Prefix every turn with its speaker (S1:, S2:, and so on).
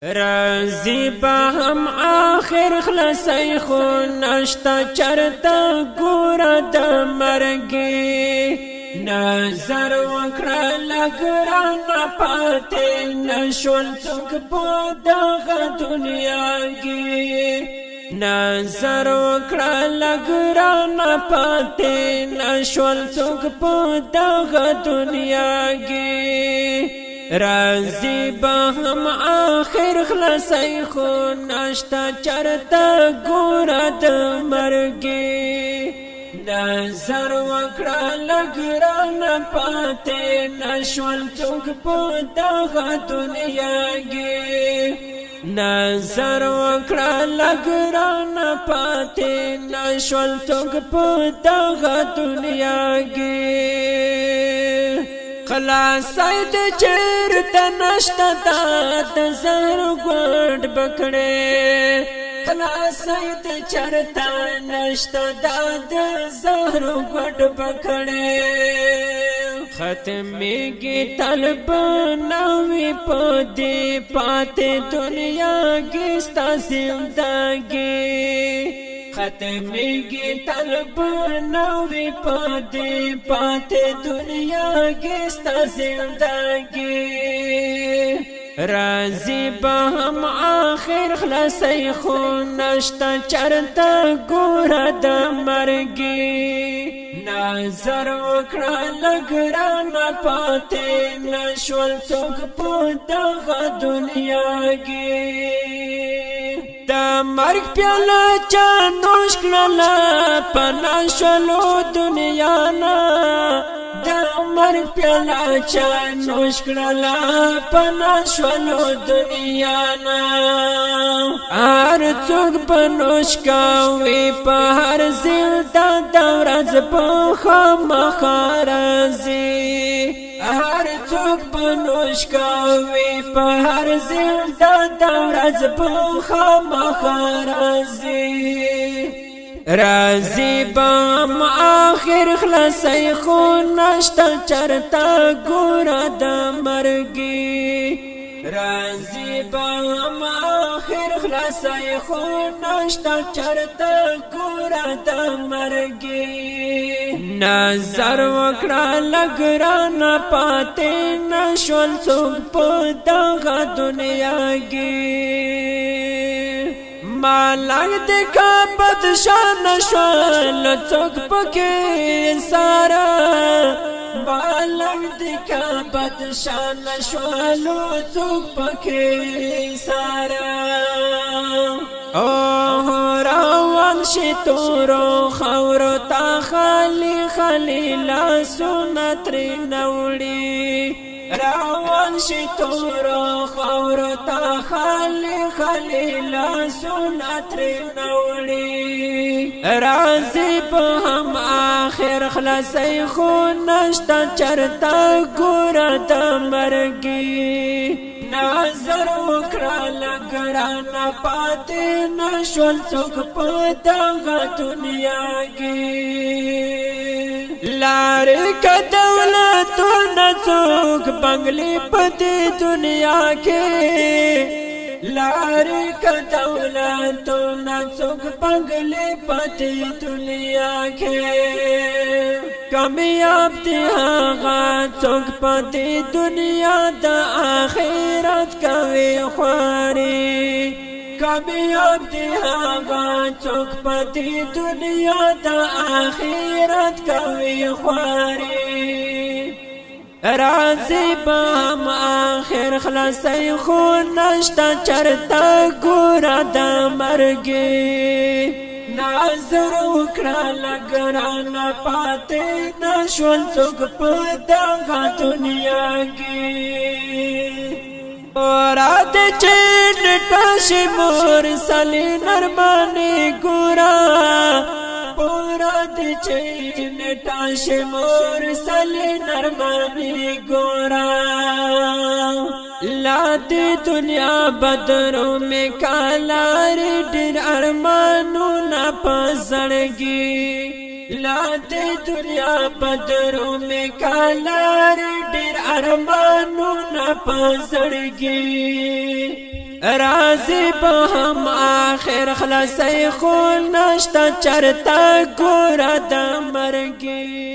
S1: رازی با هم آخر خلاصی خو نشتا چرتا گورا دا مرگی نظر وکړه لګران پاتې نشول څوک په دغه دنیا کې نظر وکړه لګران پاتې نشول څوک په دغه دنیا کې رازی با هم آخر خلاصی خو نشتا چرتا گورا دا مرگی نظر وکړه لګران پاتې نشول څوک په دغه دنیا کې نظر وکړه لګران پاتې نشول څوک په دغه دنیا کې خلاصای د چیرته نشته د زهر ګوډ بکړې خلاصای د چیرته نشته د زهر ګوډ بکړې ختمېږي طلب نوې په دې پاتې دنیا کې ستا زندګي ختمېږي طلب نوې په دې پاتې دنیا کې ستا زندګي رازی با هم آخر خلاصی خو نشتا چرتا گورا دا مرگی نظر وکړه لګران پاتې نشول څوک په دغه دنیا کې دا مرگ پیاله چا نوش کړله په نشولو دنیا نه دا مرگ پیاله چا نوش کړله په نشولو دنیا نه هر څوک به نوش کوي په هر ځل دا ورځ په خامخا راځي هر څوک به نوش کوي په هر ځل دا ورځ په خامخا راځي رازی بام آخر خلاصی خو نشتا چرتا گورا دا مرگی رازی بام آخر خلاصی خو نشتا چرتا گورا دا مرگی نظر وکړه لګران پاتې نشول څوک په دغه دنیا کې مالک د کا بدشان شول څوک پکې سارا مالک د کا بدشان شول څوک پکې سارا او روان شي تورو خاور تا خالی خالی لا سنت نوړي روان شي تورو خاور تا خالی خالی لا سنت نوړي رازی په هم آخر خلاصي خو نشتا چرتا ګورا د مرګي نظر وکړه لګران پاتې نشول څوک په دغه دنیا کې لارې که دولتونه څوک بنګلې په دې دنیا کې لارې که دولتونه څوک بنګلې په دې دنیا کې کامیاب دی هغه څوک په دې دنیا د آخرت کوي خواري کامیاب دی هغه څوک په دې دنیا د آخرت کوي خواري رازی با هم آخر خلاصی خو نشتا چرتا گورا دا مرگی نظر وکړه لګران پاتې نشول څوک په دغه دنیا کې رات چې نټه شي مرسلې نرمانې ګورا رات چې نټه شي مرسلې نرمانې ګورا لا دی دنیا بدرو میں کالاری ډېر ارمانونه په زړګي لا دی دنیا بدرو میں کالاری ډېر ارمانونه په زړګي راضی په هم آخر خلاصي خو نشتا چرتا ګور د مرګي